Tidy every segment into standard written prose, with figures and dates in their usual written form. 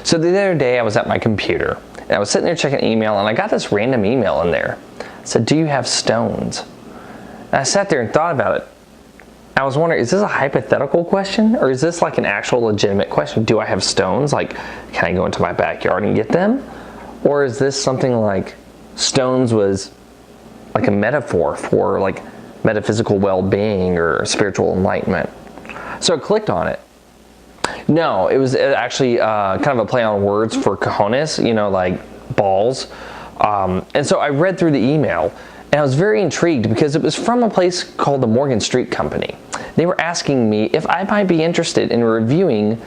So the other day I was at my computer and I was sitting there checking email and I got this random email in there. It said, "Do you have stones?" And I sat there and thought about it. I was wondering, is this a hypothetical question or is this like an actual legitimate question? Do I have stones? Like, can I go into my backyard and get them? Or is this something like stones was like a metaphor for like metaphysical well-being or spiritual enlightenment? So I clicked on it. No, it was actually kind of a play on words for cojones, you know, like balls. And so I read through the email and I was very intrigued because it was from a place called the Morgan Street Company. They were asking me if I might be interested in reviewing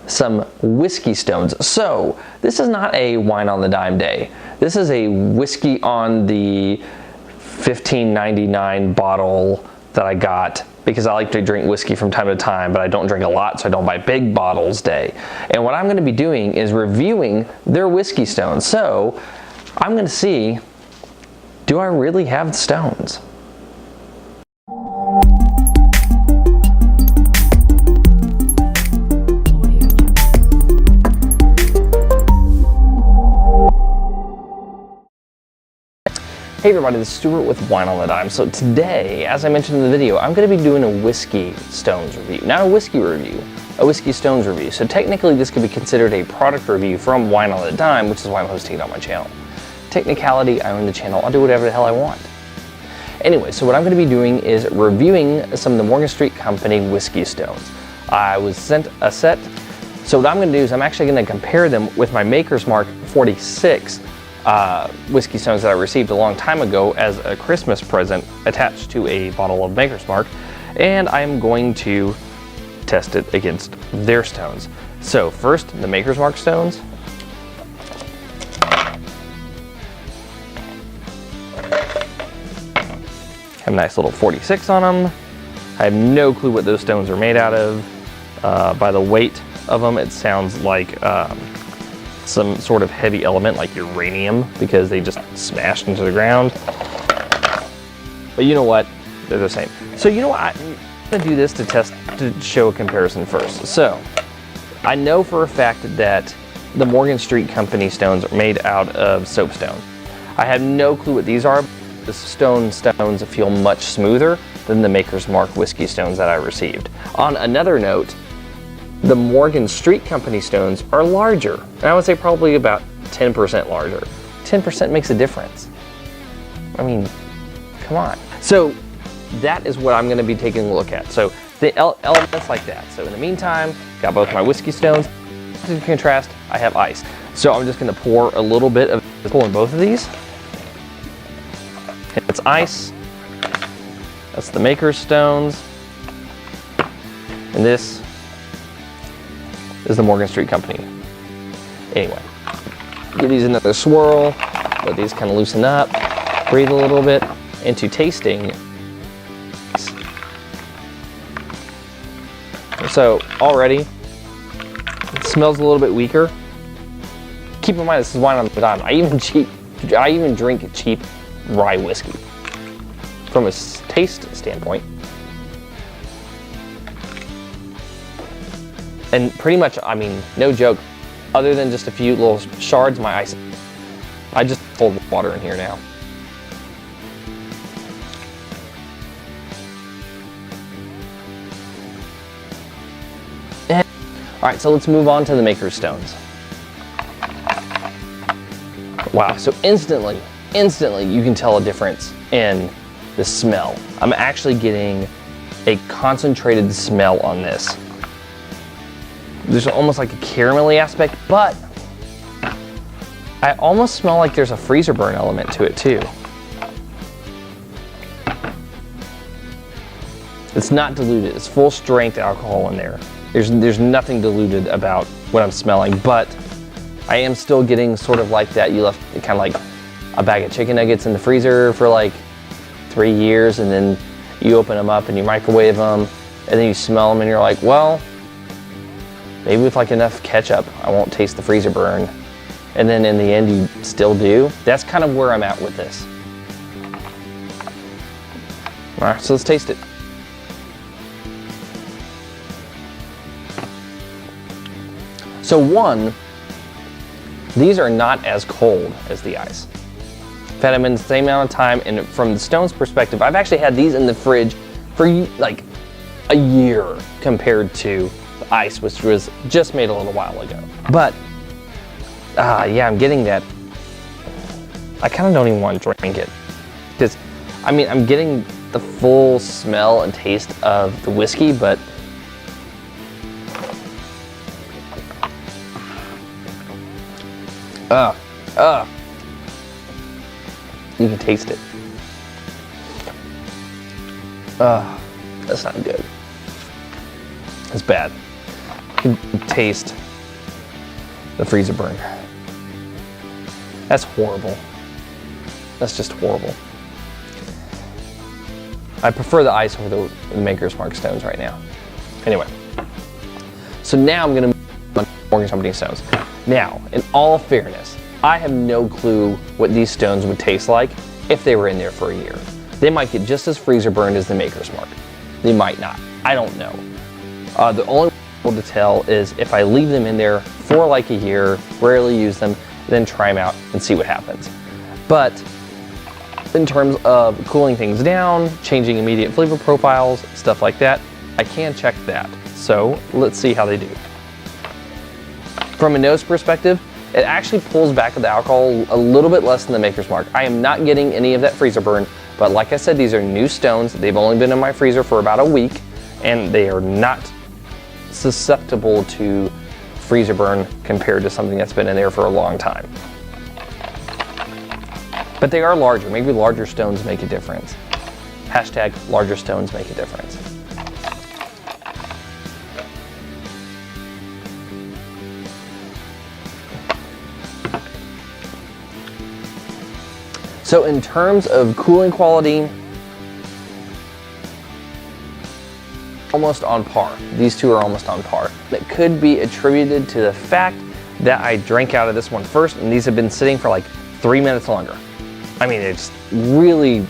some Whisky Stones. So this is not a wine on the dime day. This is a whiskey on the $15.99 bottle that I got because I like to drink whiskey from time to time, but I don't drink a lot, so I don't buy big bottles day. And what I'm going to be doing is reviewing their Whisky Stones. So I'm going to see, do I really have stones? Hey everybody, this is Stuart with Wine on the Dime. So today, as I mentioned in the video, I'm going to be doing a Whisky Stones review. Not a whiskey review, a Whisky Stones review. So technically this could be considered a product review from Wine on the Dime, which is why I'm hosting it on my channel. Technicality, I own the channel, I'll do whatever the hell I want. Anyway, so what I'm going to be doing is reviewing some of the Morgan Street Company Whisky Stones. I was sent a set, so what I'm going to do is I'm actually going to compare them with my Maker's Mark 46 Whisky Stones that I received a long time ago as a Christmas present attached to a bottle of Maker's Mark, and I'm going to test it against their stones. So first, the Maker's Mark stones. Have a nice little 46 on them. I have no clue what those stones are made out of. By the weight of them, it sounds like some sort of heavy element like uranium because they just smashed into the ground. But you know what? They're the same. So you know what? I'm gonna do this to show a comparison first. So I know for a fact that the Morgan Street Company stones are made out of soapstone. I have no clue what these are. The stones feel much smoother than the Maker's Mark Whisky Stones that I received. On another note, the Morgan Street Company stones are larger. And I would say probably about 10% larger. 10% makes a difference. I mean, come on. So that is what I'm going to be taking a look at. So the elements like that. So in the meantime, got both my Whisky Stones. In contrast, I have ice. So I'm just going to pour a little bit of alcohol in both of these. It's ice. That's the Maker's Stones. And this is the Morgan Street Company. Anyway, give these another swirl, let these kind of loosen up, breathe a little bit into tasting. So already, it smells a little bit weaker. Keep in mind this is wine on the dime. I even drink cheap rye whiskey. From a taste standpoint, and pretty much, I mean, no joke, other than just a few little shards, my ice, I just pulled water in here now. All right, so let's move on to the Maker's Stones. Wow, so instantly you can tell a difference in the smell. I'm actually getting a concentrated smell on this. There's almost like a caramelly aspect, but I almost smell like there's a freezer burn element to it too. It's not diluted, it's full strength alcohol in there. There's nothing diluted about what I'm smelling, but I am still getting sort of like that. You left kind of like a bag of chicken nuggets in the freezer for like 3 years, and then you open them up and you microwave them, and then you smell them and you're like, well, maybe with like enough ketchup, I won't taste the freezer burn. And then in the end, you still do. That's kind of where I'm at with this. All right, so let's taste it. So one, these are not as cold as the ice. I've had them in the same amount of time, and from the Stones perspective, I've actually had these in the fridge for like a year compared to the ice, which was just made a little while ago. But yeah, I'm getting that. I kind of don't even want to drink it, because I mean, I'm getting the full smell and taste of the whiskey, but you can taste it. That's not good. It's bad. You can taste the freezer burn. That's horrible. That's just horrible. I prefer the ice over the Maker's Mark Stones right now. Anyway, so now I'm gonna move on to Morgan Company Stones. Now, in all fairness, I have no clue what these stones would taste like if they were in there for a year. They might get just as freezer burned as the Maker's Mark. They might not. I don't know. The only way to tell is if I leave them in there for like a year, rarely use them, then try them out and see what happens. But in terms of cooling things down, changing immediate flavor profiles, stuff like that, I can check that. So let's see how they do. From a nose perspective, it actually pulls back the alcohol a little bit less than the Maker's Mark. I am not getting any of that freezer burn, but like I said, these are new stones. They've only been in my freezer for about a week, and they are not susceptible to freezer burn compared to something that's been in there for a long time. But they are larger. Maybe larger stones make a difference. Hashtag larger stones make a difference. So in terms of cooling quality, almost on par. These two are almost on par. It could be attributed to the fact that I drank out of this one first, and these have been sitting for like 3 minutes longer. I mean, it's really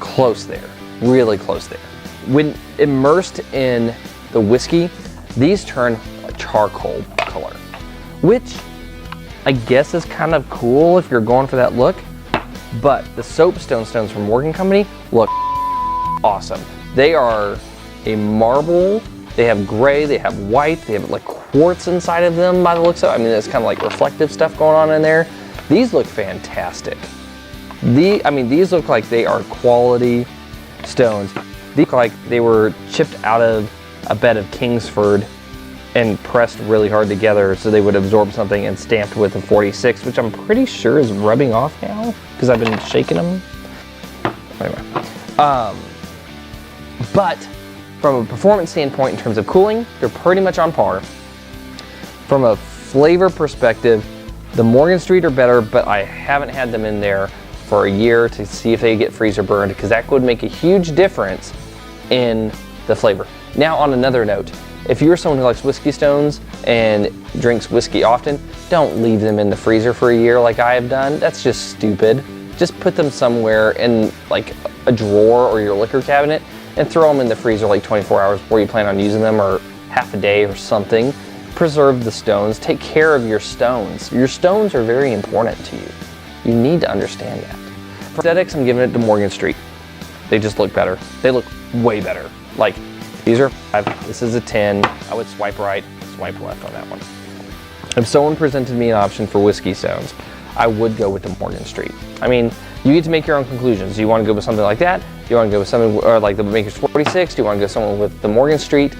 close there, really close there. When immersed in the whiskey, these turn a charcoal color, which I guess is kind of cool if you're going for that look, but the soapstone stones from Morgan Company look awesome. They are a marble, they have gray, they have white, they have like quartz inside of them by the looks of it. I mean, there's kind of like reflective stuff going on in there. These look fantastic. These look like they are quality stones. These look like they were chipped out of a bed of Kingsford and pressed really hard together so they would absorb something, and stamped with a 46, which I'm pretty sure is rubbing off now because I've been shaking them. Anyway, but from a performance standpoint in terms of cooling, they're pretty much on par. From a flavor perspective, the Morgan Street are better, but I haven't had them in there for a year to see if they get freezer burned, because that would make a huge difference in the flavor. Now, on another note, if you're someone who likes Whisky Stones and drinks whiskey often, don't leave them in the freezer for a year like I have done. That's just stupid. Just put them somewhere in like a drawer or your liquor cabinet and throw them in the freezer like 24 hours before you plan on using them, or half a day or something. Preserve the stones. Take care of your stones. Your stones are very important to you. You need to understand that. For aesthetics, I'm giving it to Morgan Street. They just look better. They look way better. Like, these are 5, this is a 10. I would swipe right, swipe left on that one. If someone presented me an option for Whisky Stones, I would go with the Morgan Street. I mean, you get to make your own conclusions. Do you want to go with something like that? Do you want to go with something like the Maker's 46? Do you want to go someone with the Morgan Street?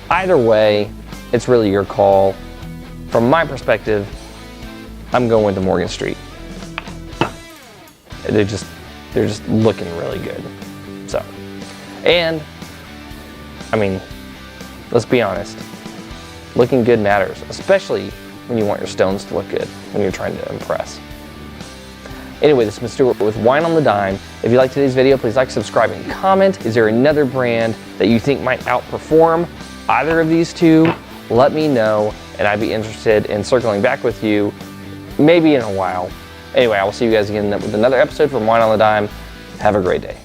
Either way, it's really your call. From my perspective, I'm going with the Morgan Street. They're just looking really good. So, and I mean, let's be honest, looking good matters, especially when you want your stones to look good, when you're trying to impress. Anyway, this is Mr. Stewart with Wine on the Dime. If you liked today's video, please like, subscribe, and comment. Is there another brand that you think might outperform either of these two? Let me know, and I'd be interested in circling back with you maybe in a while. Anyway, I will see you guys again with another episode from Wine on the Dime. Have a great day.